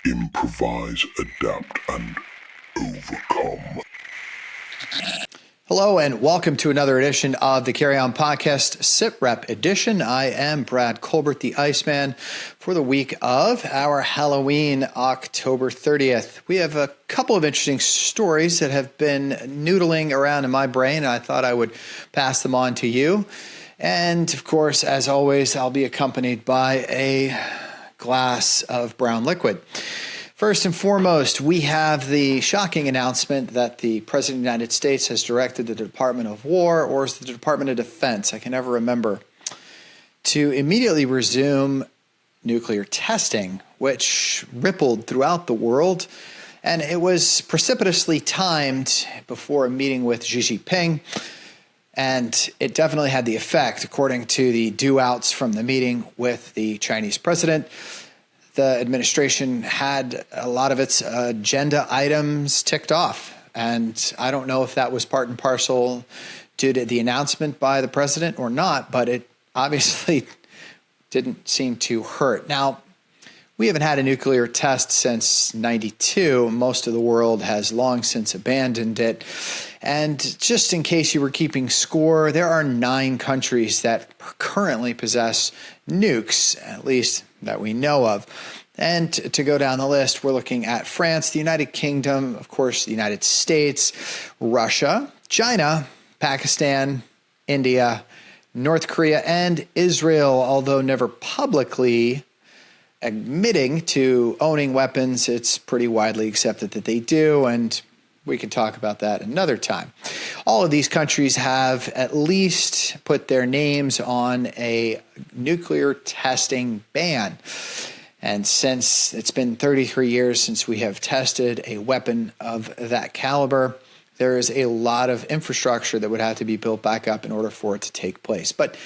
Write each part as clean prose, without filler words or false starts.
improvise, adapt, and overcome. Hello and welcome to another edition of the Carry On Podcast, SITREP edition. I am Brad Colbert, the Iceman, for the week of our Halloween, October 30th. We have a couple of interesting stories that have been noodling around in my brain, and I thought I would pass them on to you. And of course, as always, I'll be accompanied by a glass of brown liquid. First and foremost, we have the shocking announcement that the President of the United States has directed the Department of War, or is the Department of Defense, I can never remember, to immediately resume nuclear testing, which rippled throughout the world. And it was precipitously timed before a meeting with Xi Jinping. And it definitely had the effect, according to the do-outs from the meeting with the Chinese president. The administration had a lot of its agenda items ticked off. And I don't know if that was part and parcel due to the announcement by the president or not, but it obviously didn't seem to hurt. Now, we haven't had a nuclear test since '92. Most of the world has long since abandoned it. And just in case you were keeping score, there are 9 countries that currently possess nukes, at least that we know of. And to go down the list, we're looking at France, the United Kingdom, of course, the United States, Russia, China, Pakistan, India, North Korea, and Israel, although never publicly admitting to owning weapons. It's pretty widely accepted that they do, and we can talk about that another time. All of these countries have at least put their names on a nuclear testing ban. And since it's been 33 years since we have tested a weapon of that caliber, there is a lot of infrastructure that would have to be built back up in order for it to take place. But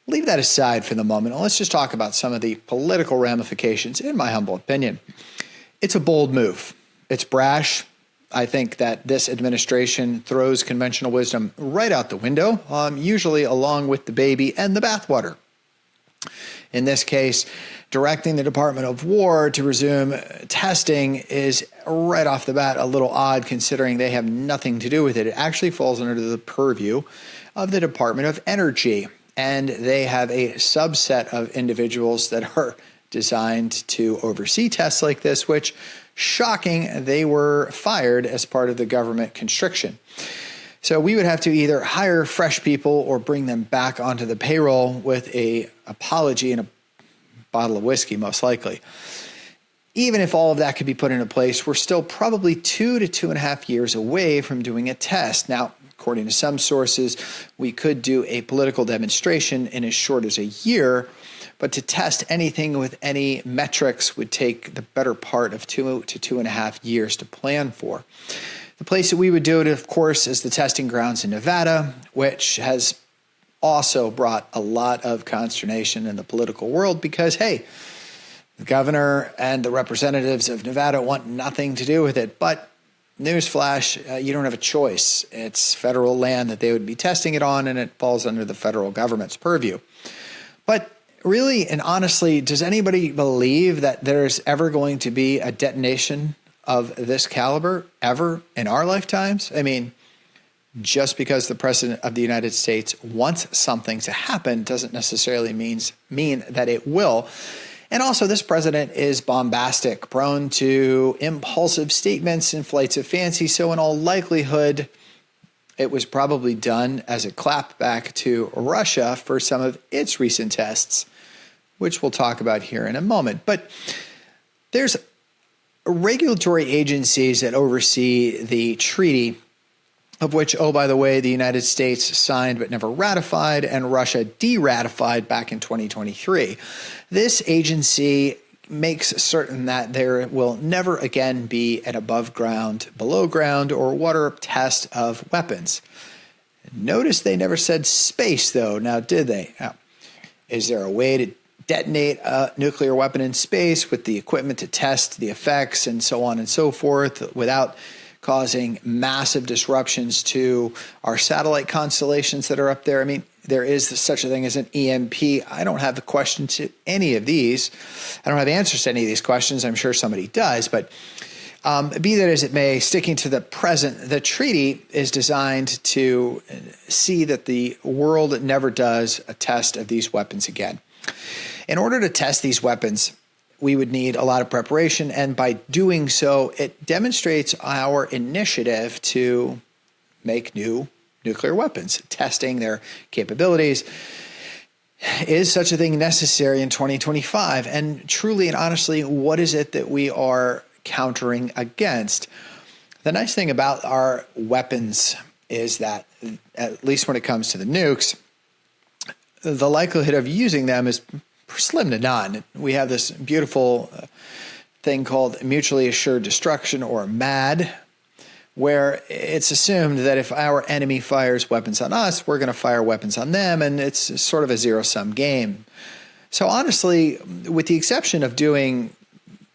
leave that aside for the moment, and let's just talk about some of the political ramifications, in my humble opinion. It's a bold move. It's brash. I think that this administration throws conventional wisdom right out the window, usually along with the baby and the bathwater. In this case, directing the Department of War to resume testing is right off the bat a little odd, considering they have nothing to do with it. It actually falls under the purview of the Department of Energy, and they have a subset of individuals that are designed to oversee tests like this, which, shocking, they were fired as part of the government constriction. So we would have to either hire fresh people or bring them back onto the payroll with an apology and a bottle of whiskey, most likely. Even if all of that could be put into place, we're still probably 2 to 2.5 years away from doing a test. Now, according to some sources, we could do a political demonstration in as short as a year, but to test anything with any metrics would take the better part of 2 to 2.5 years to plan for. The place that we would do it, of course, is the testing grounds in Nevada, which has also brought a lot of consternation in the political world because, hey, the governor and the representatives of Nevada want nothing to do with it. But newsflash, you don't have a choice. It's federal land that they would be testing it on, and it falls under the federal government's purview. But really and honestly, does anybody believe that there's ever going to be a detonation of this caliber ever in our lifetimes? I mean, just because the President of the United States wants something to happen doesn't necessarily mean that it will. And also, this president is bombastic, prone to impulsive statements and flights of fancy. So in all likelihood, it was probably done as a clapback to Russia for some of its recent tests, which we'll talk about here in a moment. But there's regulatory agencies that oversee the treaty, of which, oh, by the way, the United States signed but never ratified, and Russia de-ratified back in 2023. This agency makes certain that there will never again be an above ground, below ground, or water test of weapons. Notice they never said space, though, now did they? Now, is there a way to detonate a nuclear weapon in space with the equipment to test the effects and so on and so forth without causing massive disruptions to our satellite constellations that are up there? I mean, there is such a thing as an EMP. I don't have the question to any of these. I don't have answers to any of these questions. I'm sure somebody does, but be that as it may, sticking to the present, the treaty is designed to see that the world never does a test of these weapons again. In order to test these weapons, we would need a lot of preparation, and by doing so, it demonstrates our initiative to make new nuclear weapons, testing their capabilities. Is such a thing necessary in 2025? And truly and honestly, what is it that we are countering against? The nice thing about our weapons is that, at least when it comes to the nukes, the likelihood of using them is slim to none. We have this beautiful thing called mutually assured destruction, or MAD, where it's assumed that if our enemy fires weapons on us, we're going to fire weapons on them, and it's sort of a zero-sum game. So honestly, with the exception of doing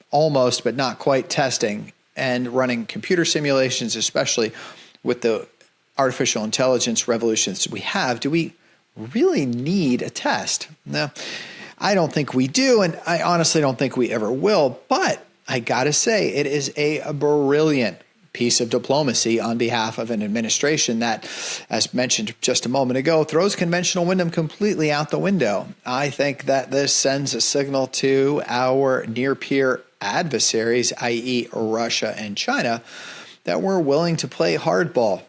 almost but not quite testing and running computer simulations, especially with the artificial intelligence revolutions we have, do we really need a test? No, I don't think we do, and I honestly don't think we ever will, but I gotta say, it is a brilliant piece of diplomacy on behalf of an administration that, as mentioned just a moment ago, throws conventional wisdom completely out the window. I think that this sends a signal to our near-peer adversaries, i.e. Russia and China, that we're willing to play hardball.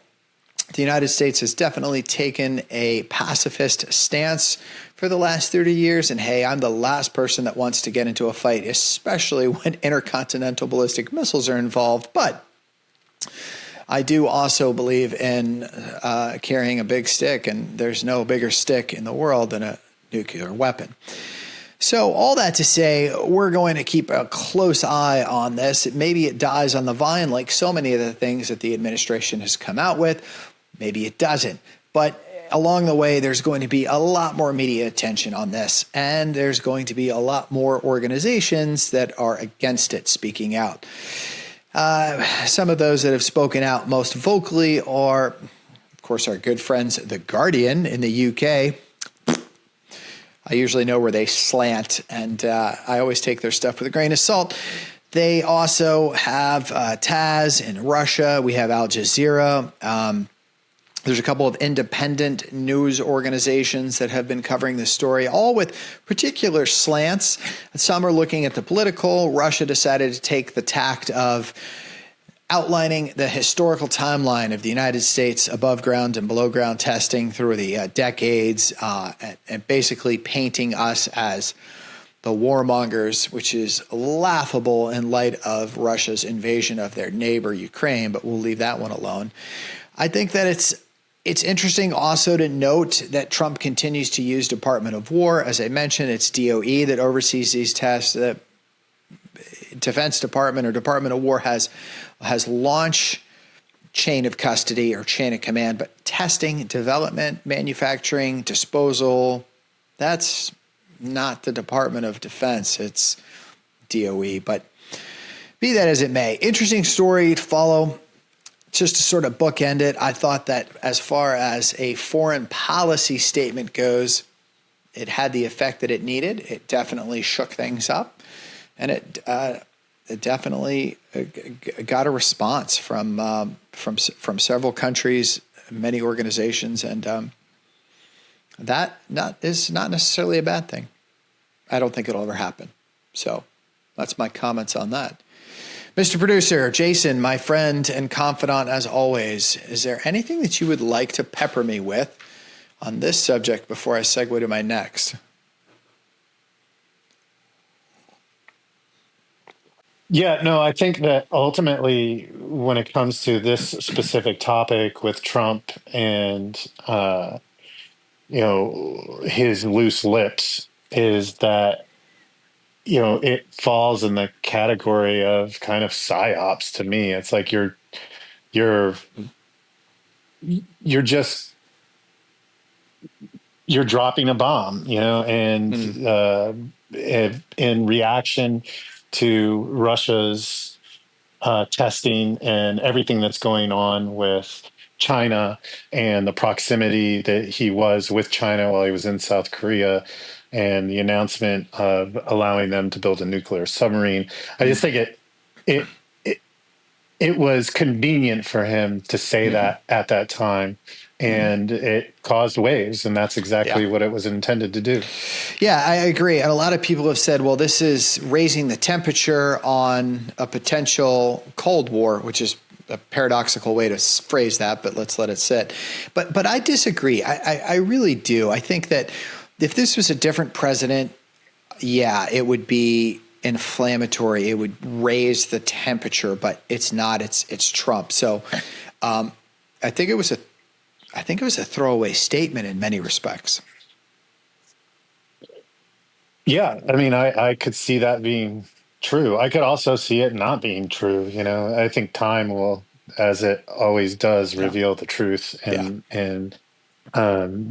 The United States has definitely taken a pacifist stance for the last 30 years, and hey, I'm the last person that wants to get into a fight, especially when intercontinental ballistic missiles are involved, but I do also believe in carrying a big stick, and there's no bigger stick in the world than a nuclear weapon. So all that to say, we're going to keep a close eye on this. Maybe it dies on the vine like so many of the things that the administration has come out with. Maybe it doesn't. But along the way, there's going to be a lot more media attention on this, and there's going to be a lot more organizations that are against it speaking out. Some of those that have spoken out most vocally are, of course, our good friends, The Guardian in the UK. I usually know where they slant, and I always take their stuff with a grain of salt. They also have TASS in Russia. We have Al Jazeera. There's a couple of independent news organizations that have been covering this story, all with particular slants. Some are looking at the political. Russia decided to take the tact of outlining the historical timeline of the United States above ground and below ground testing through the decades, and basically painting us as the warmongers, which is laughable in light of Russia's invasion of their neighbor, Ukraine, but we'll leave that one alone. I think that it's interesting also to note that Trump continues to use Department of War. As I mentioned, it's DOE that oversees these tests. The Defense Department or Department of War has launch chain of custody or chain of command, but testing, development, manufacturing, disposal, that's not the Department of Defense. It's DOE. But be that as it may, interesting story to follow. Just to sort of bookend it, I thought that as far as a foreign policy statement goes, it had the effect that it needed. It definitely shook things up, and it definitely got a response from several countries, many organizations, and that is not necessarily a bad thing. I don't think it'll ever happen. So that's my comments on that. Mr. Producer, Jason, my friend and confidant as always, is there anything that you would like to pepper me with on this subject before I segue to my next? Yeah, no, I think that ultimately when it comes to this specific topic with Trump and, his loose lips is that, it falls in the category of kind of psyops to me. It's like you're just you're dropping a bomb, and in reaction to Russia's testing and everything that's going on with China and the proximity that he was with China while he was in South Korea, and the announcement of allowing them to build a nuclear submarine. I just think it it it was convenient for him to say that at that time, and it caused waves, and that's Yeah. exactly what it was intended to do. Yeah, I agree. And a lot of people have said, well, this is raising the temperature on a potential Cold War, which is a paradoxical way to phrase that, but let's let it sit. But I disagree. I really do. I think that if this was a different president, yeah, it would be inflammatory. It would raise the temperature, but it's not. It's Trump. So I think it was a throwaway statement in many respects. Yeah, I mean, I could see that being true. I could also see it not being true. I think time will, as it always does, Yeah. reveal the truth. Yeah. And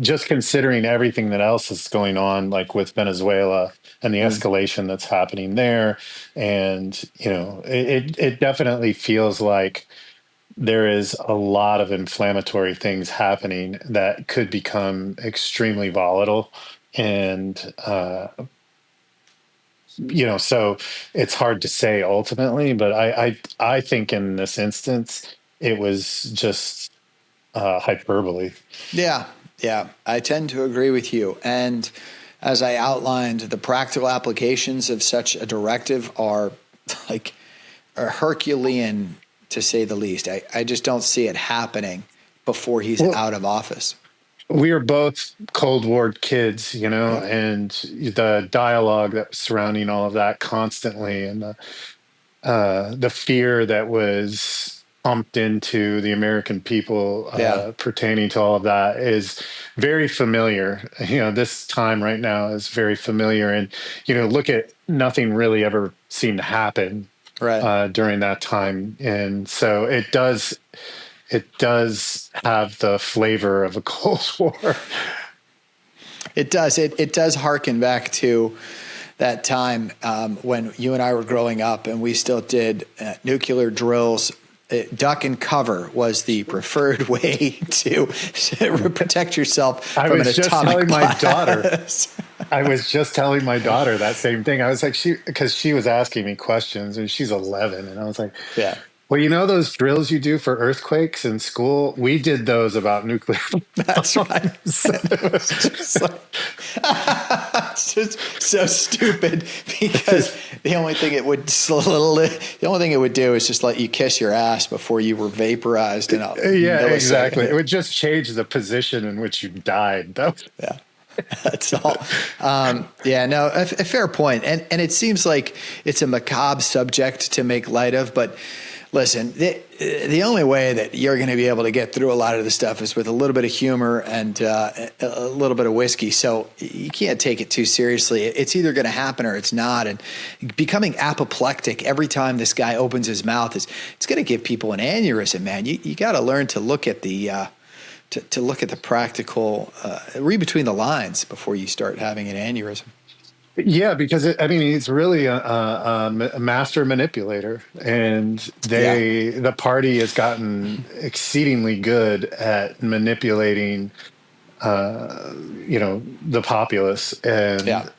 just considering everything that else is going on, like with Venezuela and the escalation that's happening there, and it definitely feels like there is a lot of inflammatory things happening that could become extremely volatile. And so it's hard to say ultimately, but I think in this instance it was just hyperbole. Yeah, yeah, I tend to agree with you. And as I outlined, the practical applications of such a directive are are Herculean, to say the least. I just don't see it happening before he's out of office. We are both Cold War kids, Yep. and the dialogue that was surrounding all of that constantly, and the fear that was pumped into the American people Yeah. pertaining to all of that is very familiar. This time right now is very familiar, and look at nothing really ever seemed to happen Right. during that time, and so it does. It does have the flavor of a Cold War. It does. It does harken back to that time when you and I were growing up, and we still did nuclear drills. Duck and cover was the preferred way to protect yourself from an atomic blast. I was just telling my daughter that same thing. I was like, because she was asking me questions, and she's 11, and I was like, Yeah. Well, those drills you do for earthquakes in school, we did those about nuclear. That's right. It was just it's just so stupid, because the only thing it would do is just let you kiss your ass before you were vaporized in a millisecond. Exactly. It would just change the position in which you died. Yeah. That's all. A fair point. And it seems like it's a macabre subject to make light of, but listen, the only way that you're going to be able to get through a lot of this stuff is with a little bit of humor and a little bit of whiskey. So you can't take it too seriously. It's either going to happen or it's not. And becoming apoplectic every time this guy opens his mouth it's going to give people an aneurysm, man. You got to learn to look at the to look at the practical, read between the lines before you start having an aneurysm. Yeah, because he's really a master manipulator, and the party has gotten exceedingly good at manipulating, the populace, and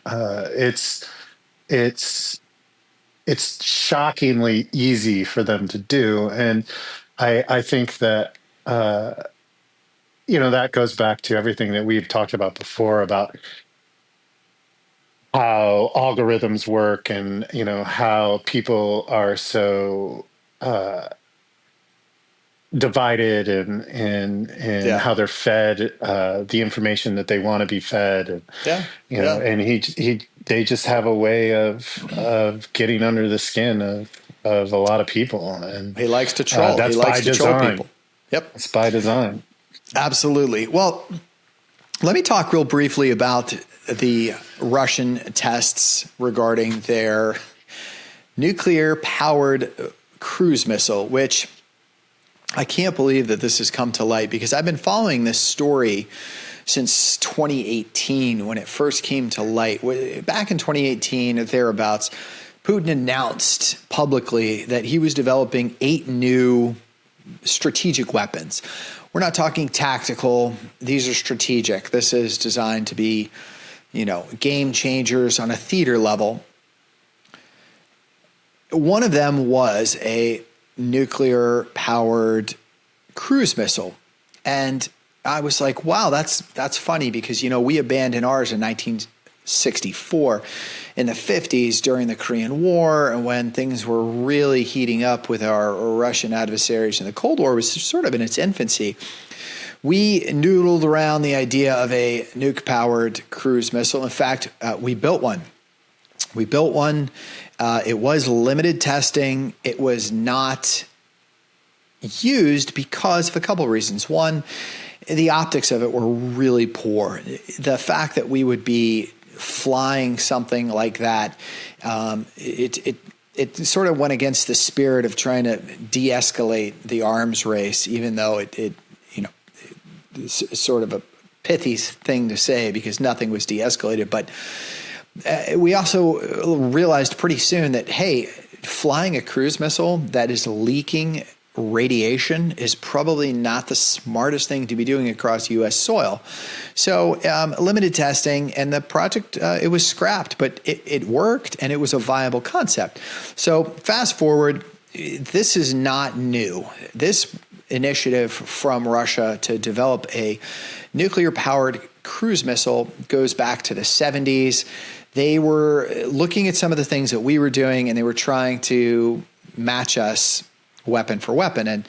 it's shockingly easy for them to do, and I think that. That goes back to everything that we've talked about before about how algorithms work, and how people are so divided, and how they're fed the information that they want to be fed, and and they just have a way of getting under the skin of a lot of people, and he likes to troll. That's he likes by to design. troll people. Yep, it's by design. Absolutely. Well, let me talk real briefly about the Russian tests regarding their nuclear-powered cruise missile, which I can't believe that this has come to light, because I've been following this story since 2018 when it first came to light. Back in 2018, or thereabouts, Putin announced publicly that he was developing 8 new strategic weapons. We're not talking tactical. These are strategic. This is designed to be, game changers on a theater level. One of them was a nuclear-powered cruise missile. And I was like, wow, that's funny because, we abandoned ours in 1964 in the 50s during the Korean War, and when things were really heating up with our Russian adversaries, and the Cold War was sort of in its infancy. We noodled around the idea of a nuke-powered cruise missile. In fact, we built one. It was limited testing. It was not used because of a couple of reasons. One, the optics of it were really poor. The fact that we would be flying something like that, it sort of went against the spirit of trying to de-escalate the arms race, even though it's sort of a pithy thing to say because nothing was de-escalated. But we also realized pretty soon that, hey, flying a cruise missile that is leaking radiation is probably not the smartest thing to be doing across U.S. soil. So limited testing, and the project, it was scrapped, but it worked, and it was a viable concept. So fast forward, this is not new. This initiative from Russia to develop a nuclear-powered cruise missile goes back to the 70s. They were looking at some of the things that we were doing, and they were trying to match us weapon for weapon, and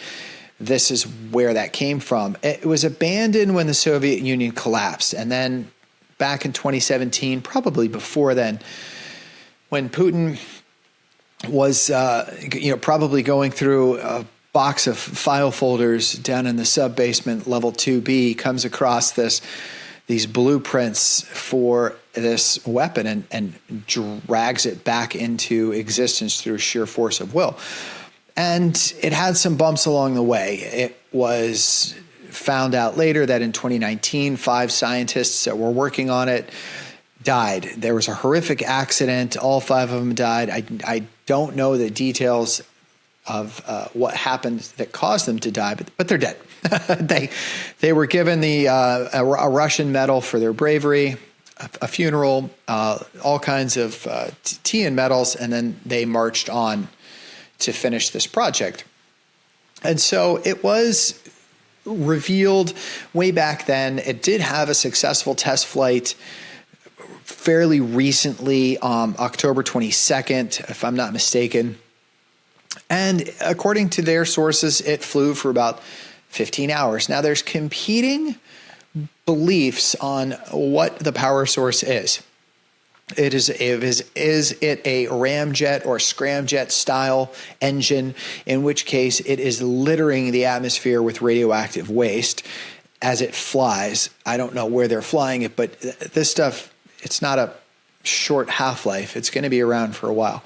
this is where that came from. It was abandoned when the Soviet Union collapsed, and then back in 2017, probably before then, when Putin was probably going through a box of file folders down in the sub-basement level 2B, comes across these blueprints for this weapon and drags it back into existence through sheer force of will. And it had some bumps along the way. It was found out later that in 2019, 5 scientists that were working on it died. There was a horrific accident. All 5 of them died. I don't know the details of what happened that caused them to die, but they're dead. They were given a Russian medal for their bravery, a funeral, all kinds of tea and medals, and then they marched on to finish this project. And so it was revealed way back then. It did have a successful test flight fairly recently, October 22nd, if I'm not mistaken. And according to their sources, it flew for about 15 hours. Now, there's competing beliefs on what the power source is. Is it a ramjet or scramjet style engine, in which case it is littering the atmosphere with radioactive waste as it flies? I don't know where they're flying it, but this stuff, it's not a short half-life. It's going to be around for a while.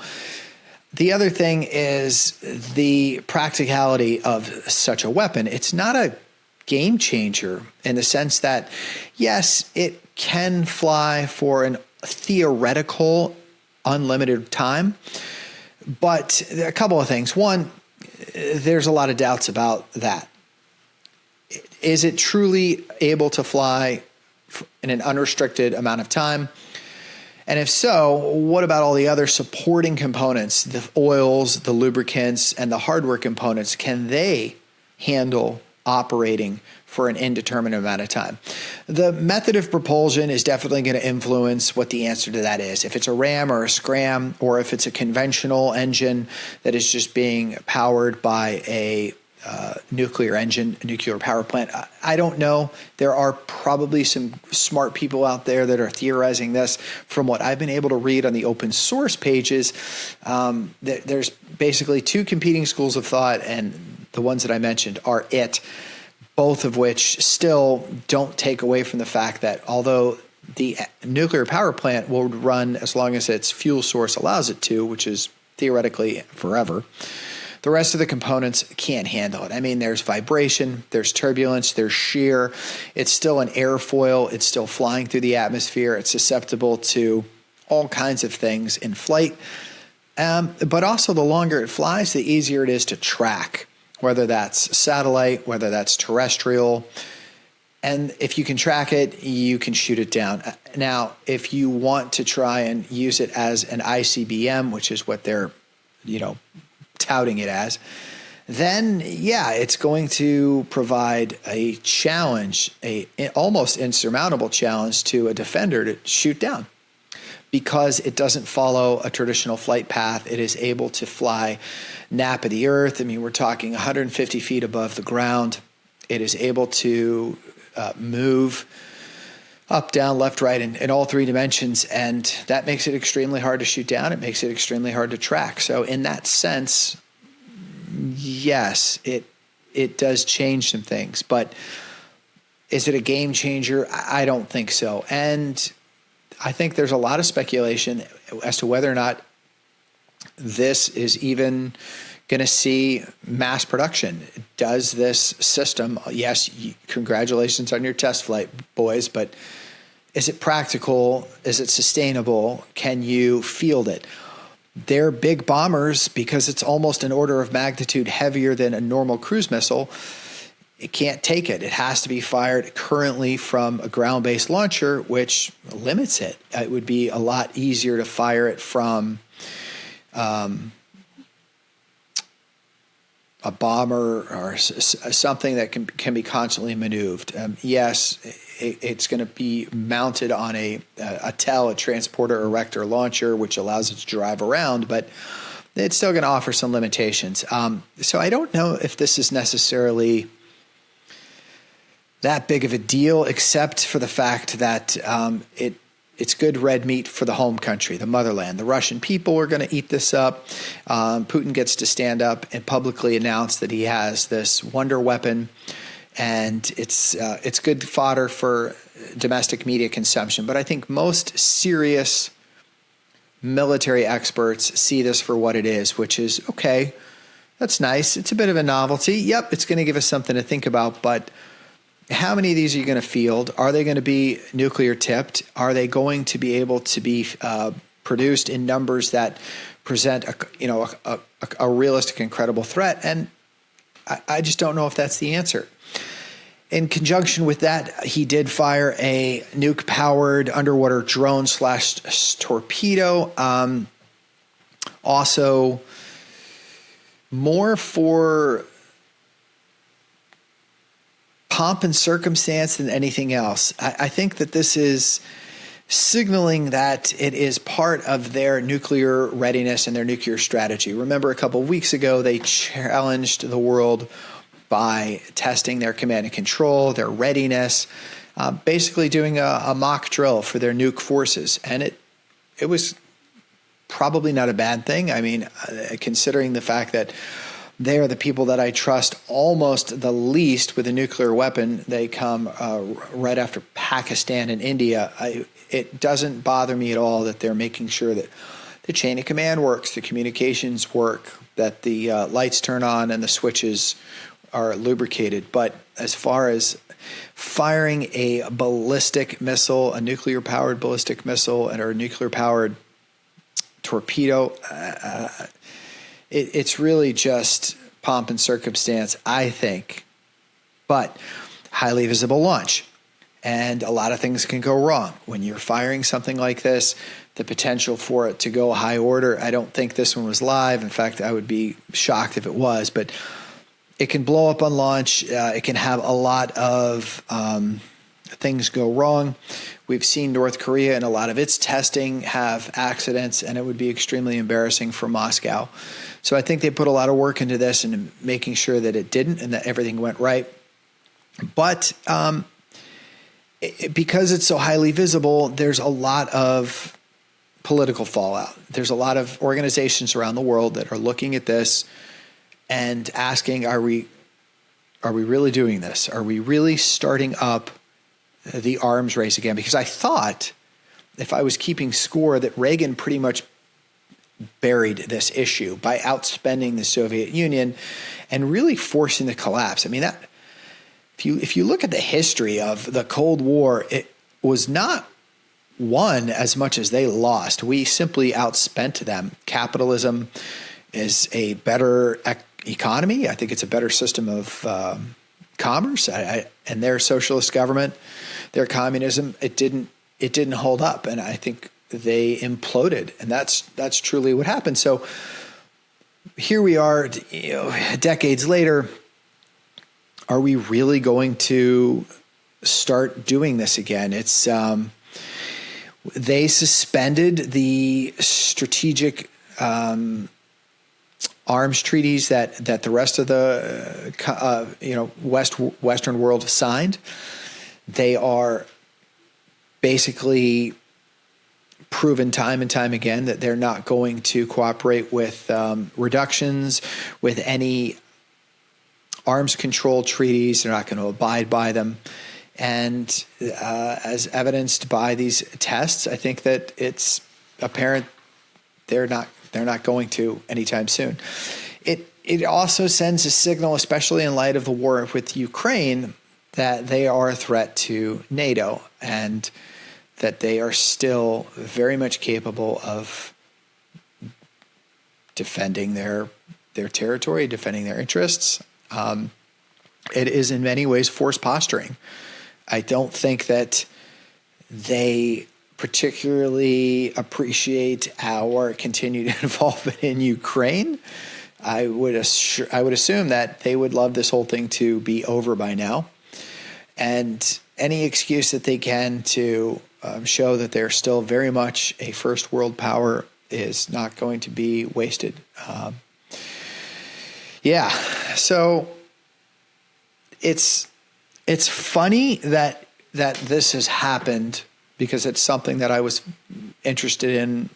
The other thing is the practicality of such a weapon. It's not a game changer in the sense that, yes, it can fly for an theoretical unlimited time, but a couple of things. One, there's a lot of doubts about that. Is it truly able to fly in an unrestricted amount of time? And if so, what about all the other supporting components, the oils, the lubricants, and the hardware components? Can they handle operating for an indeterminate amount of time? The method of propulsion is definitely going to influence what the answer to that is. If it's a ram or a scram, or if it's a conventional engine that is just being powered by a nuclear engine, a nuclear power plant, I don't know. There are probably some smart people out there that are theorizing this. From what I've been able to read on the open source pages, there's basically 2 competing schools of thought, and the ones that I mentioned are it. Both of which still don't take away from the fact that although the nuclear power plant will run as long as its fuel source allows it to, which is theoretically forever, the rest of the components can't handle it. I mean, there's vibration, there's turbulence, there's shear. It's still an airfoil. It's still flying through the atmosphere. It's susceptible to all kinds of things in flight. But also, the longer it flies, the easier it is to track. whether that's satellite, whether that's terrestrial. And if you can track it, you can shoot it down. Now, if you want to try and use it as an ICBM, which is what they're, touting it as, then yeah, it's going to provide a challenge, a almost insurmountable challenge to a defender to shoot down, because it doesn't follow a traditional flight path. It is able to fly nap of the earth. I mean, we're talking 150 feet above the ground. It is able to move up, down, left, right, in all three dimensions, and that makes it extremely hard to shoot down. It makes it extremely hard to track. So in that sense, yes, it does change some things, but is it a game changer? I don't think so. And I think there's a lot of speculation as to whether or not this is even going to see mass production. Does this system, yes, congratulations on your test flight, boys, but is it practical? Is it sustainable? Can you field it? They're big bombers because it's almost an order of magnitude heavier than a normal cruise missile. It can't take it. It has to be fired currently from a ground-based launcher, which limits it. It would be a lot easier to fire it from a bomber or something that can be constantly maneuvered. Yes, it's going to be mounted on a transporter erector launcher, which allows it to drive around, but it's still going to offer some limitations. So I don't know if this is necessarily that big of a deal, except for the fact that it's good red meat for the home country, the motherland. The Russian people are going to eat this up. Putin gets to stand up and publicly announce that he has this wonder weapon, and it's good fodder for domestic media consumption. But I think most serious military experts see this for what it is, which is, okay, that's nice. It's a bit of a novelty. Yep, it's going to give us something to think about, but how many of these are you going to field? Are they going to be nuclear tipped? Are they going to be able to be produced in numbers that present a realistic and credible threat? And I just don't know if that's the answer. In conjunction with that, he did fire a nuke-powered underwater drone / torpedo. Also, more for pomp and circumstance than anything else. I think that this is signaling that it is part of their nuclear readiness and their nuclear strategy. Remember, a couple of weeks ago, they challenged the world by testing their command and control, their readiness, basically doing a mock drill for their nuke forces. And it was probably not a bad thing. I mean, considering the fact that they are the people that I trust almost the least with a nuclear weapon. They come right after Pakistan and India. It doesn't bother me at all that they're making sure that the chain of command works, the communications work, that the lights turn on and the switches are lubricated. But as far as firing a ballistic missile, a nuclear-powered ballistic missile, or a nuclear-powered torpedo, it's really just pomp and circumstance, I think. But highly visible launch. And a lot of things can go wrong. When you're firing something like this, the potential for it to go high order, I don't think this one was live. In fact, I would be shocked if it was. But it can blow up on launch. It can have a lot of things go wrong. We've seen North Korea and a lot of its testing have accidents, and it would be extremely embarrassing for Moscow. So I think they put a lot of work into this and making sure that it didn't and that everything went right. But because it's so highly visible, there's a lot of political fallout. There's a lot of organizations around the world that are looking at this and asking, are we really doing this? Are we really starting up the arms race again? Because I thought, if I was keeping score, that Reagan pretty much buried this issue by outspending the Soviet Union and really forcing the collapse. I mean, that if you look at the history of the Cold War, it was not won as much as they lost. We simply outspent them. Capitalism is a better economy. I think it's a better system of commerce. And their socialist government, their communism, it didn't hold up, and I think they imploded, and that's truly what happened. So here we are, decades later. Are we really going to start doing this again? It's they suspended the strategic arms treaties that the rest of the Western world signed. They are basically proven time and time again that they're not going to cooperate with reductions, with any arms control treaties. They're not going to abide by them. And as evidenced by these tests, I think that it's apparent they're not going to anytime soon. It also sends a signal, especially in light of the war with Ukraine, that they are a threat to NATO and that they are still very much capable of defending their territory, defending their interests. It is in many ways forced posturing. I don't think that they particularly appreciate our continued involvement in Ukraine. I would assume that they would love this whole thing to be over by now. And any excuse that they can to show that they're still very much a first world power is not going to be wasted. So it's funny that this has happened, because it's something that I was interested in,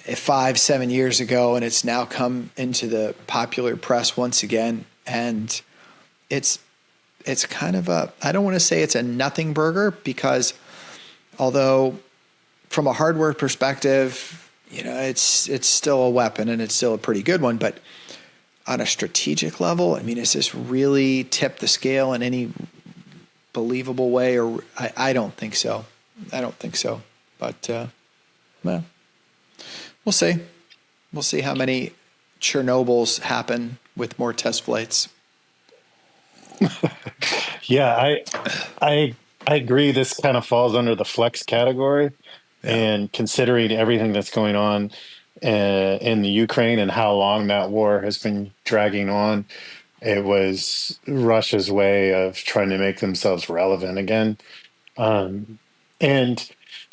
5-7 years ago, and it's now come into the popular press once again. And it's kind of I don't want to say it's a nothing burger, because although from a hardware perspective, it's still a weapon and it's still a pretty good one, but on a strategic level, is this really tip the scale in any believable way? Or I don't think so. But well, we'll see. We'll see how many Chernobyls happen with more test flights. Yeah, I agree. This kind of falls under the flex category, and considering everything that's going on in the Ukraine and how long that war has been dragging on, it was Russia's way of trying to make themselves relevant again. And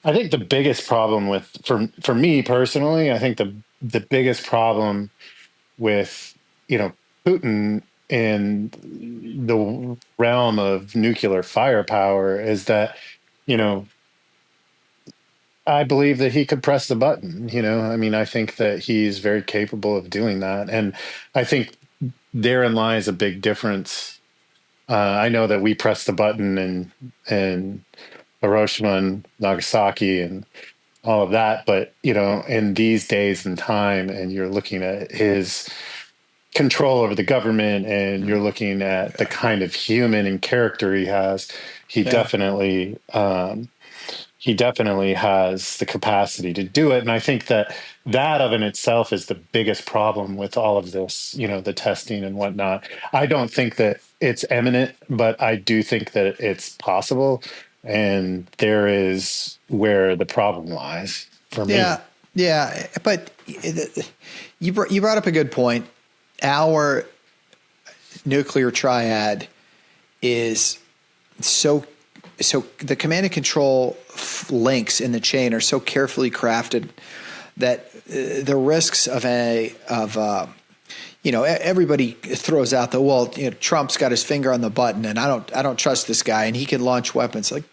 I think the biggest problem for me personally, I think the biggest problem with Putin in the realm of nuclear firepower is that I believe that he could press the button. I think that he's very capable of doing that, and I think therein lies a big difference. I know that we pressed the button in Hiroshima and Nagasaki and all of that, but in these days and time, and you're looking at his control over the government, and you're looking at the kind of human and character he has, he definitely has the capacity to do it. And I think that of in itself is the biggest problem with all of this, the testing and whatnot. I don't think that it's imminent, but I do think that it's possible. And there is where the problem lies for me. Yeah. But you brought up a good point. Our nuclear triad is so the command and control links in the chain are so carefully crafted that the risks of everybody throws out Trump's got his finger on the button and I don't trust this guy and he can launch weapons. Like,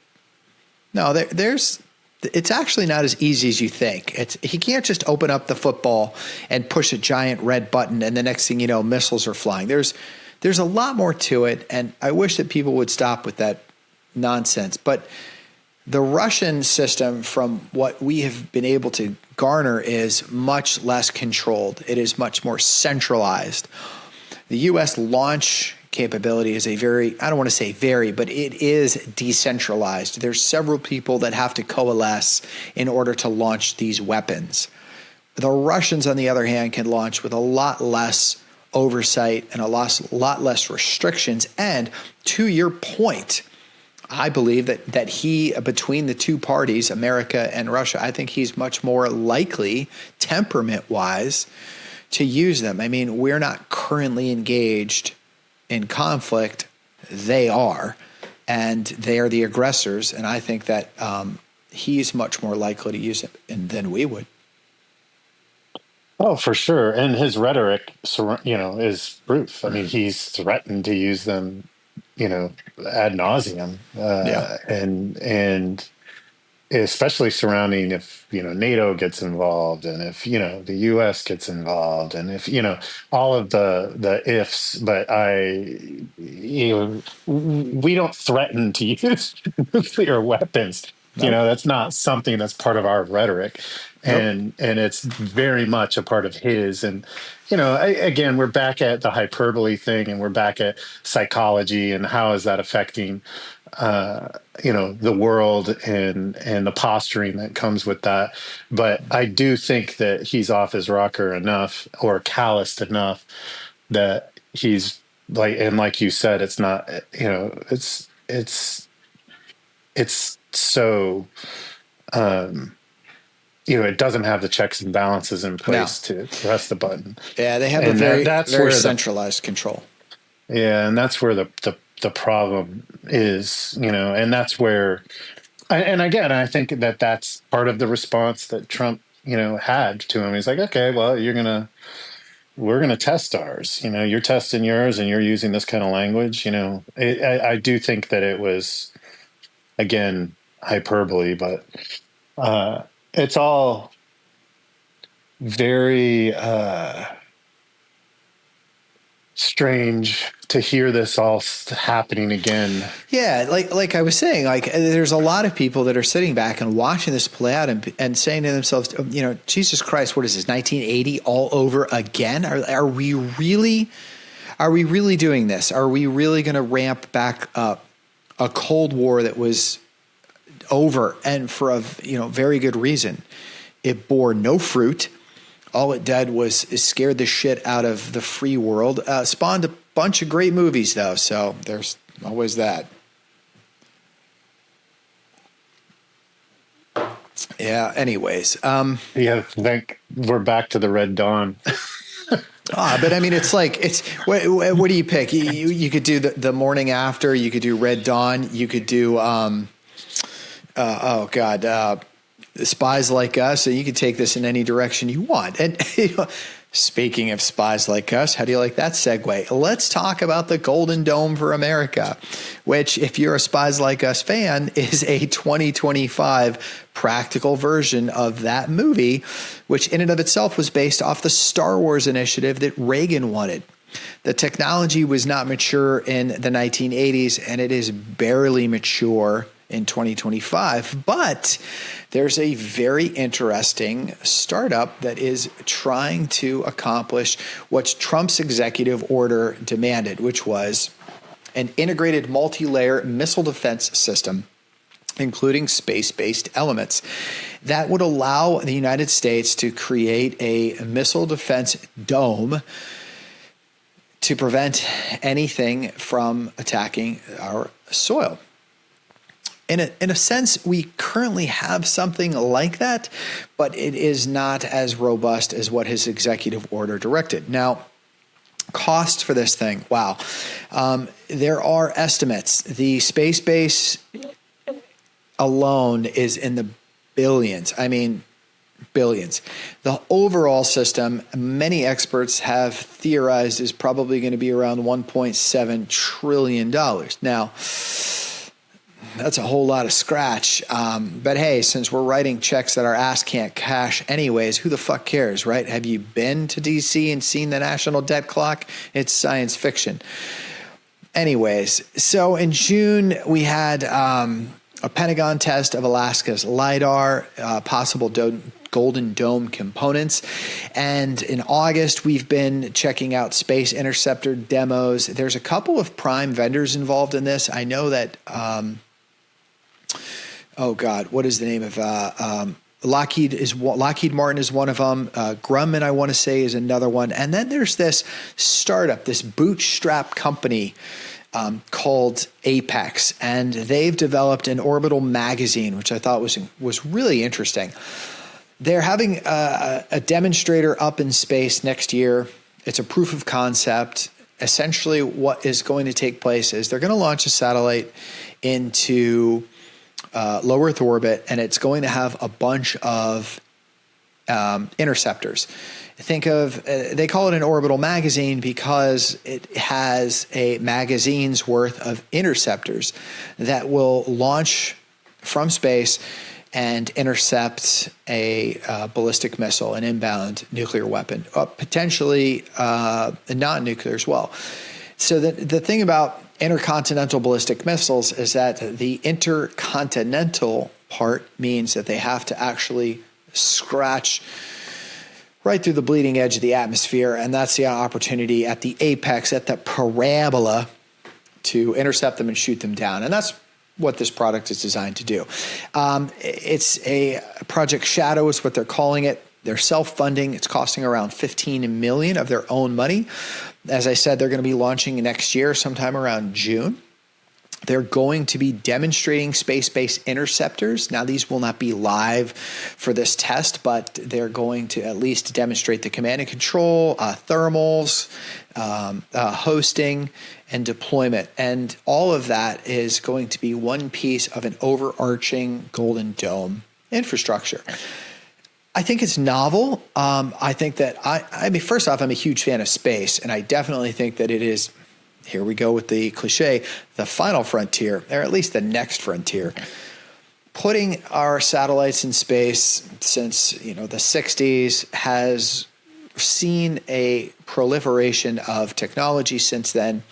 no, it's actually not as easy as you think. He can't just open up the football and push a giant red button and the next thing you know, missiles are flying. There's a lot more to it, and I wish that people would stop with that nonsense. But the Russian system, from what we have been able to garner, is much less controlled. It is much more centralized. The U.S. launch capability is I don't want to say but it is decentralized. There's several people that have to coalesce in order to launch these weapons. The Russians, on the other hand, can launch with a lot less oversight and a lot less restrictions. And to your point, I believe that he, between the two parties, America and Russia, I think he's much more likely, temperament-wise, to use them. I mean, we're not currently engaged in conflict. They are, and they are the aggressors. And I think that he's much more likely to use it than we would. Oh, for sure. And his rhetoric, is proof. I mean, he's threatened to use them, ad nauseum, and especially surrounding if NATO gets involved, and if the U.S. gets involved, and if all of the ifs. But we don't threaten to use nuclear weapons. Nope. That's not something that's part of our rhetoric. Nope. And it's very much a part of his. And again, we're back at the hyperbole thing, and we're back at psychology and how is that affecting the world and the posturing that comes with that. But I do think that he's off his rocker enough, or calloused enough, that he's like you said, it's not, it's so, it doesn't have the checks and balances in place to press the button. Yeah, they have a very centralized control. Yeah, and that's where the problem is, and that's where, and again, I think that that's part of the response that Trump, had to him. He's like, okay, well, we're going to test ours. You're testing yours, and you're using this kind of language. I do think that it was, again, hyperbole, but it's all very strange to hear this all happening again. Yeah, like I was saying, there's a lot of people that are sitting back and watching this play out and saying to themselves, Jesus Christ, what is this, 1980 all over again? Are we really doing this? Are we really going to ramp back up a Cold War that was over, and for a very good reason? It bore no fruit. All it did was scared the shit out of the free world. Spawned a bunch of great movies, though, so there's always that. Yeah, anyways. We're back to the Red Dawn. But I mean, what do you pick? You could do the morning after, you could do Red Dawn, you could do, Spies Like Us, so you could take this in any direction you want. And speaking of Spies Like Us, how do you like that segue? Let's talk about the Golden Dome for America, which, if you're a Spies Like Us fan, is a 2025 practical version of that movie, which in and of itself was based off the Star Wars initiative that Reagan wanted. The technology was not mature in the 1980s, and it is barely mature in 2025, but there's a very interesting startup that is trying to accomplish what Trump's executive order demanded, which was an integrated multi-layer missile defense system, including space-based elements, that would allow the United States to create a missile defense dome to prevent anything from attacking our soil. In a sense, we currently have something like that, but it is not as robust as what his executive order directed. Now, costs for this thing, wow. There are estimates. The space base alone is in the billions. I mean, billions. The overall system, many experts have theorized, is probably going to be around $1.7 trillion. Now, that's a whole lot of scratch. But hey, since we're writing checks that our ass can't cash anyways, who the fuck cares, right? Have you been to DC and seen the national debt clock? It's science fiction. Anyways, so in June, we had a Pentagon test of Alaska's LIDAR, possible Golden Dome components. And in August, we've been checking out Space Interceptor demos. There's a couple of prime vendors involved in this. I know that, what is the name of Lockheed Martin is one of them. Grumman, I want to say, is another one. And then there's this startup, this bootstrap company called Apex, and they've developed an orbital magazine, which I thought was really interesting. They're having a demonstrator up in space next year. It's a proof of concept. Essentially, what is going to take place is they're going to launch a satellite into low Earth orbit, and it's going to have a bunch of interceptors. Think of, they call it an orbital magazine because it has a magazine's worth of interceptors that will launch from space and intercept a ballistic missile, an inbound nuclear weapon, potentially non-nuclear as well. So the thing about intercontinental ballistic missiles is that the intercontinental part means that they have to actually scratch right through the bleeding edge of the atmosphere, and that's the opportunity at the apex, at the parabola, to intercept them and shoot them down. And that's what this product is designed to do. It's a Project Shadow is what they're calling it. They're self-funding. It's costing around $15 million of their own money. As I said, they're going to be launching next year, sometime around June. They're going to be demonstrating space-based interceptors. Now, these will not be live for this test, but they're going to at least demonstrate the command and control, thermals, hosting, and deployment. And all of that is going to be one piece of an overarching Golden Dome infrastructure. I think it's novel. I think that I mean, first off, I'm a huge fan of space, and I definitely think that it is, here we go with the cliche, the final frontier, or at least the next frontier. Putting our satellites in space since, the 60s has seen a proliferation of technology since then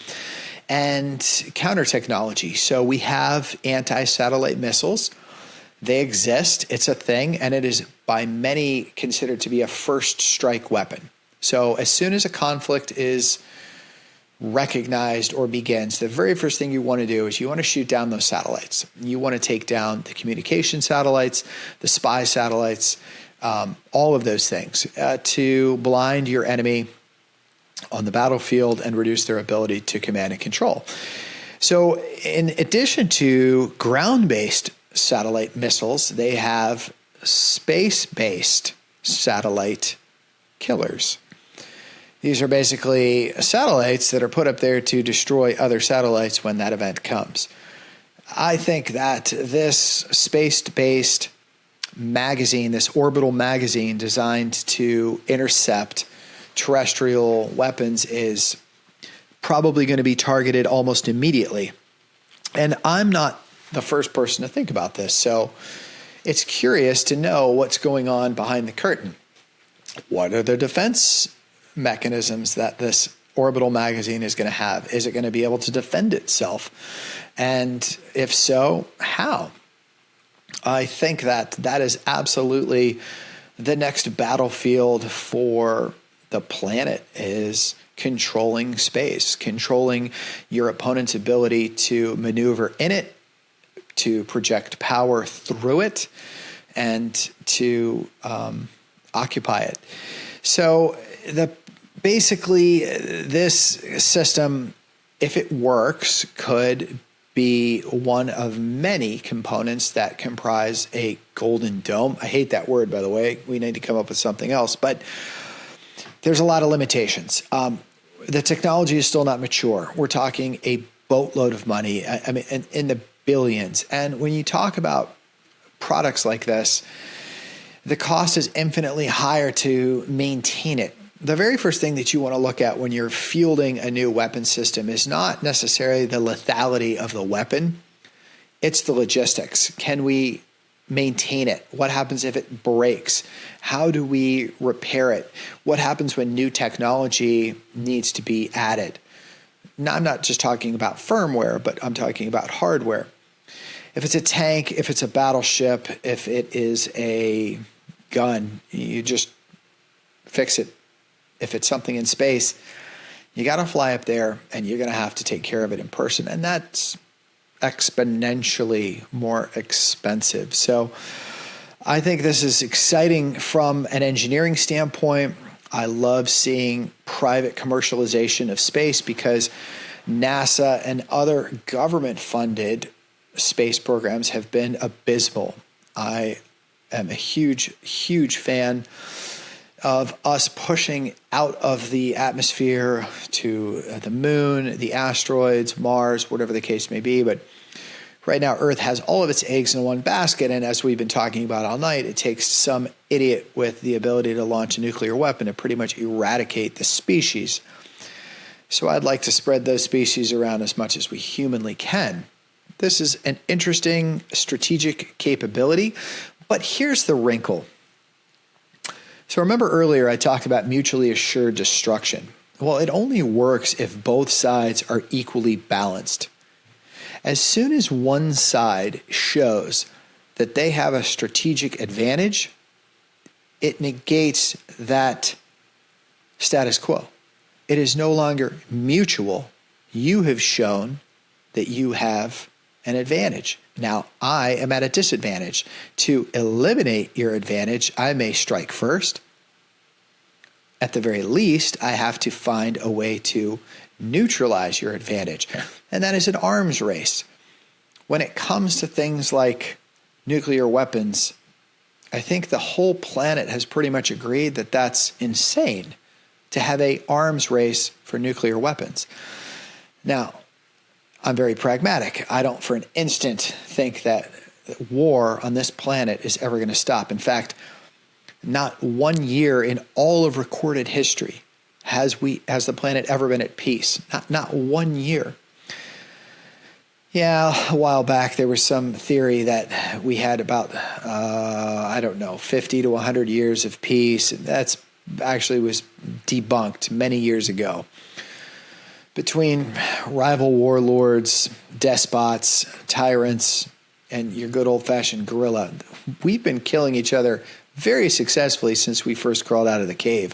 and counter technology. So we have anti-satellite missiles. They exist. It's a thing, and it is by many considered to be a first strike weapon. So as soon as a conflict is recognized or begins, the very first thing you want to do is you want to shoot down those satellites. You want to take down the communication satellites, the spy satellites, all of those things to blind your enemy on the battlefield and reduce their ability to command and control. So in addition to ground-based satellite missiles, they have space-based satellite killers. These are basically satellites that are put up there to destroy other satellites when that event comes. I think that this space-based magazine, this orbital magazine designed to intercept terrestrial weapons, is probably going to be targeted almost immediately. And I'm not the first person to think about this, so it's curious to know what's going on behind the curtain. What are the defense mechanisms that this orbital magazine is going to have? Is it going to be able to defend itself? And if so, how? I think that is absolutely the next battlefield for the planet, is controlling space, controlling your opponent's ability to maneuver in it, to project power through it, and to occupy it. So basically, this system, if it works, could be one of many components that comprise a Golden Dome. I hate that word, by the way. We need to come up with something else. But there's a lot of limitations. The technology is still not mature. We're talking a boatload of money, I mean, in the billions. And when you talk about products like this, the cost is infinitely higher to maintain it. The very first thing that you want to look at when you're fielding a new weapon system is not necessarily the lethality of the weapon. It's the logistics. Can we maintain it? What happens if it breaks? How do we repair it? What happens when new technology needs to be added? Now, I'm not just talking about firmware, but I'm talking about hardware. If it's a tank, if it's a battleship, if it is a gun, you just fix it. If it's something in space, you got to fly up there and you're going to have to take care of it in person. And that's exponentially more expensive. So I think this is exciting from an engineering standpoint. I love seeing private commercialization of space because NASA and other government-funded space programs have been abysmal. I am a huge, huge fan of us pushing out of the atmosphere to the moon, the asteroids, Mars, whatever the case may be. But right now, Earth has all of its eggs in one basket, and as we've been talking about all night, it takes some idiot with the ability to launch a nuclear weapon to pretty much eradicate the species. So I'd like to spread those species around as much as we humanly can. This is an interesting strategic capability, but here's the wrinkle. So remember earlier I talked about mutually assured destruction. Well, it only works if both sides are equally balanced. As soon as one side shows that they have a strategic advantage, it negates that status quo. It is no longer mutual. You have shown that you have an advantage. Now, I am at a disadvantage. To eliminate your advantage, I may strike first. At the very least, I have to find a way to neutralize your advantage. And that is an arms race. When it comes to things like nuclear weapons, I think the whole planet has pretty much agreed that that's insane to have an arms race for nuclear weapons. Now, I'm very pragmatic. I don't for an instant think that war on this planet is ever going to stop. In fact, not 1 year in all of recorded history has the planet ever been at peace. Not 1 year. Yeah, a while back there was some theory that we had about, 50 to 100 years of peace. And that's actually was debunked many years ago. Between rival warlords, despots, tyrants, and your good old-fashioned guerrilla, we've been killing each other very successfully since we first crawled out of the cave.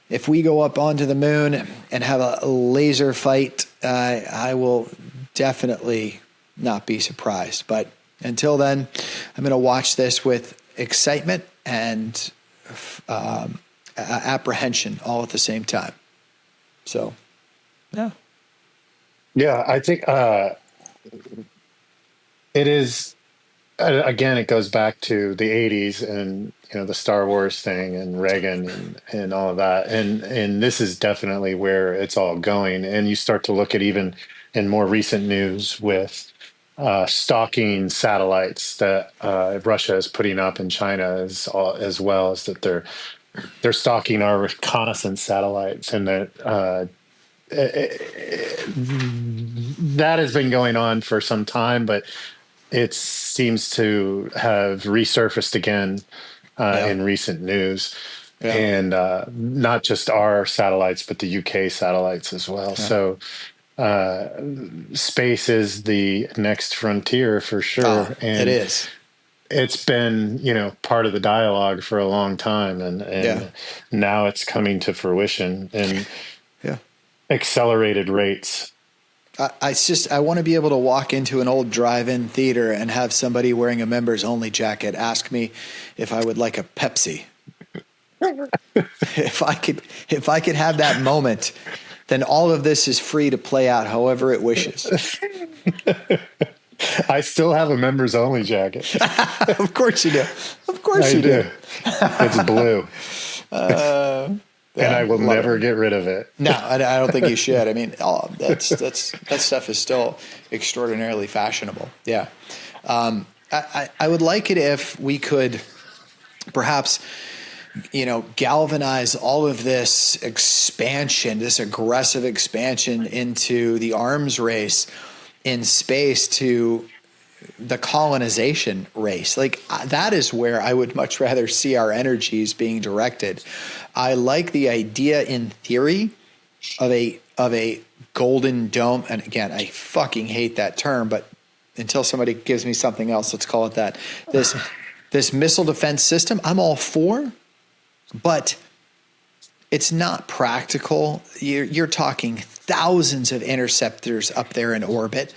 If we go up onto the moon and have a laser fight, I will definitely not be surprised. But until then, I'm going to watch this with excitement and apprehension all at the same time. So, yeah. Yeah, I think it is. Again, it goes back to the '80s and the Star Wars thing and Reagan and all of that, and this is definitely where it's all going. And you start to look at even in more recent news with stalking satellites that Russia is putting up in China as well as that they're stalking our reconnaissance satellites, and that that has been going on for some time, but it seems to have resurfaced again in recent news. Yeah. And not just our satellites, but the UK satellites as well. Yeah. So space is the next frontier for sure. Oh, and it is. It's been, part of the dialogue for a long time, and now it's coming to fruition in accelerated rates. I want to be able to walk into an old drive-in theater and have somebody wearing a members only jacket ask me if I would like a Pepsi. If I could have that moment, then all of this is free to play out however it wishes. I still have a members only jacket. Of course you do. Of course you do. It's blue. And I will never get rid of it. No, I don't think you should. I mean, that stuff is still extraordinarily fashionable. Yeah. I would like it if we could perhaps, galvanize all of this expansion, this aggressive expansion into the arms race in space to the colonization race. Like that is where I would much rather see our energies being directed. I like the idea in theory of a golden dome. And again, I fucking hate that term, but until somebody gives me something else, let's call it that. This missile defense system, I'm all for, but it's not practical. You're talking thousands of interceptors up there in orbit,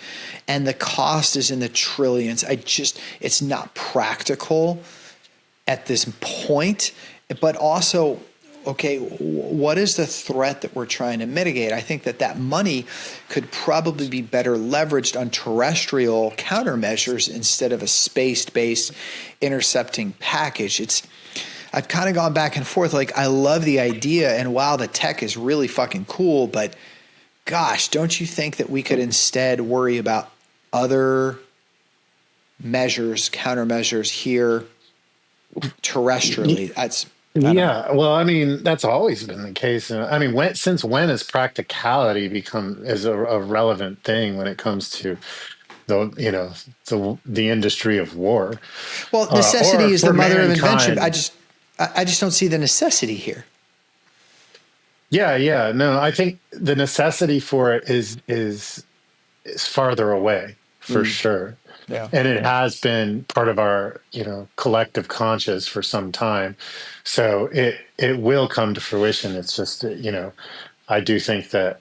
and the cost is in the trillions. It's not practical at this point, but also, okay, what is the threat that we're trying to mitigate? I think that money could probably be better leveraged on terrestrial countermeasures instead of a space-based intercepting package. I've kind of gone back and forth. Like, I love the idea, and wow, the tech is really fucking cool, but gosh, don't you think that we could instead worry about other measures, countermeasures here terrestrially? Yeah, well, I mean, that's always been the case. I mean, since when has practicality become is a relevant thing when it comes to the industry of war, Well, or necessity is the for mother of invention. mankind? I just don't see the necessity here. Yeah, yeah. No, I think the necessity for it is farther away for sure. Yeah. And it has been part of our, collective conscious for some time. So it will come to fruition. It's just, I do think that,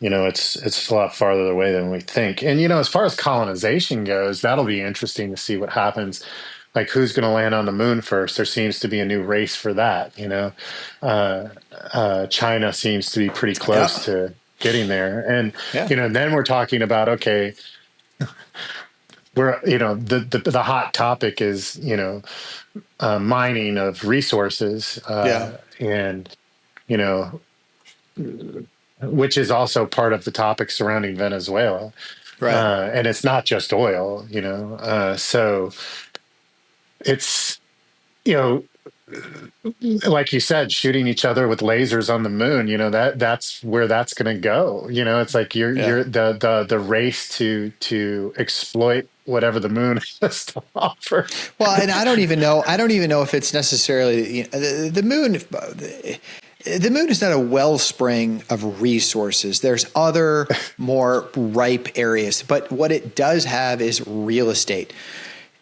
it's a lot farther away than we think. And, as far as colonization goes, that'll be interesting to see what happens. Like, who's going to land on the moon first? There seems to be a new race for that. China seems to be pretty close Yeah. to getting there. And, Yeah. then we're talking about, okay, the hot topic is, mining of resources, Yeah. and, you know, which is also part of the topic surrounding Venezuela. Right. And it's not just oil, so it's, you know, like you said, shooting each other with lasers on the moon, that's where that's going to go. It's like you're the race to exploit whatever the moon has to offer. Well, and I don't even know if it's necessarily the moon. The moon is not a wellspring of resources. There's other more ripe areas, but what it does have is real estate.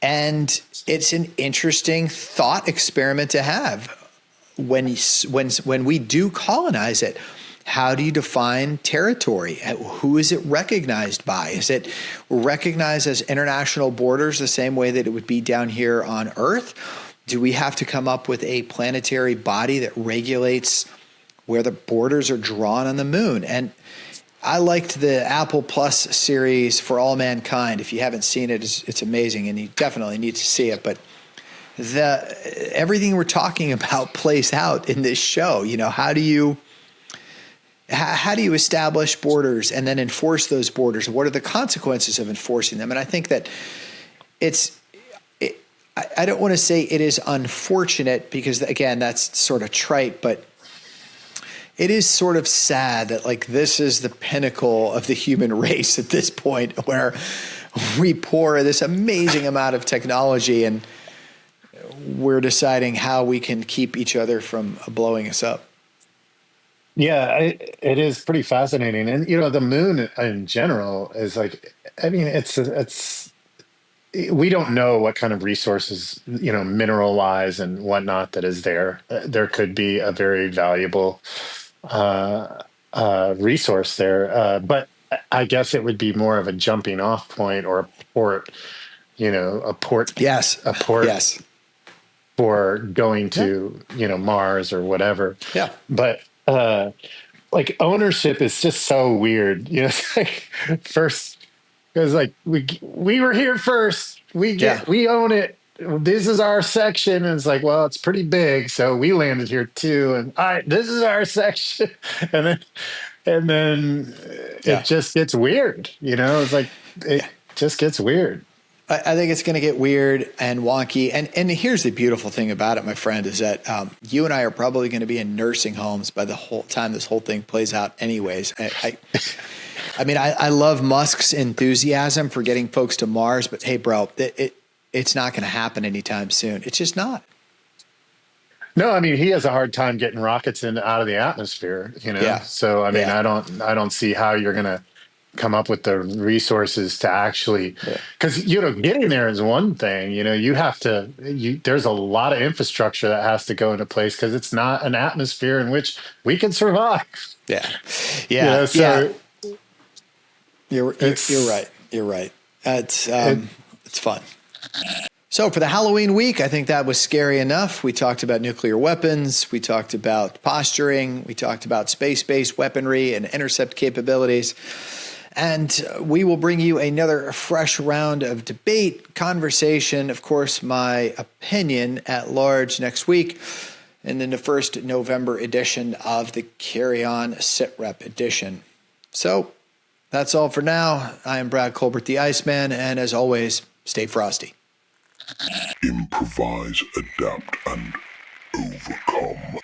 And it's an interesting thought experiment to have when we do colonize it. How do you define territory? Who is it recognized by? Is it recognized as international borders the same way that it would be down here on Earth? Do we have to come up with a planetary body that regulates where the borders are drawn on the moon? And I liked the Apple Plus series For All Mankind. If you haven't seen it, it's amazing, and you definitely need to see it. But everything we're talking about plays out in this show. How do you establish borders and then enforce those borders? What are the consequences of enforcing them? And I think that I don't want to say it is unfortunate because, again, that's sort of trite, but it is sort of sad that this is the pinnacle of the human race at this point, where we pour this amazing amount of technology and we're deciding how we can keep each other from blowing us up. Yeah, it is pretty fascinating. And, the moon in general is it's we don't know what kind of resources, mineral wise and whatnot that is there. There could be a very valuable resource there. But I guess it would be more of a jumping off point or a port, a port. Yes. A port. Yes. For going to, Mars or whatever. Yeah. But, ownership is just so weird. It's first, because we were here first. We own it. This is our section. And it's well, it's pretty big, so we landed here too. And all right, this is our section. And then it just gets weird. It just gets weird. I think it's going to get weird and wonky. And here's the beautiful thing about it, my friend, is that you and I are probably going to be in nursing homes by the whole time this whole thing plays out anyways. I love Musk's enthusiasm for getting folks to Mars, but hey, bro, it's not going to happen anytime soon. It's just not. No, he has a hard time getting rockets out of the atmosphere, Yeah. So, I don't see how you're going to come up with the resources to actually, because, getting there is one thing, you have to, there's a lot of infrastructure that has to go into place because it's not an atmosphere in which we can survive. Yeah. Yeah. So You're right. You're right. It's fun. So for the Halloween week, I think that was scary enough. We talked about nuclear weapons. We talked about posturing. We talked about space-based weaponry and intercept capabilities. And we will bring you another fresh round of debate, conversation, of course, my opinion at large next week, and then the first November edition of the Carry On SITREP edition. So that's all for now. I am Brad Colbert, the Iceman, and as always, stay frosty. Improvise, adapt, and overcome.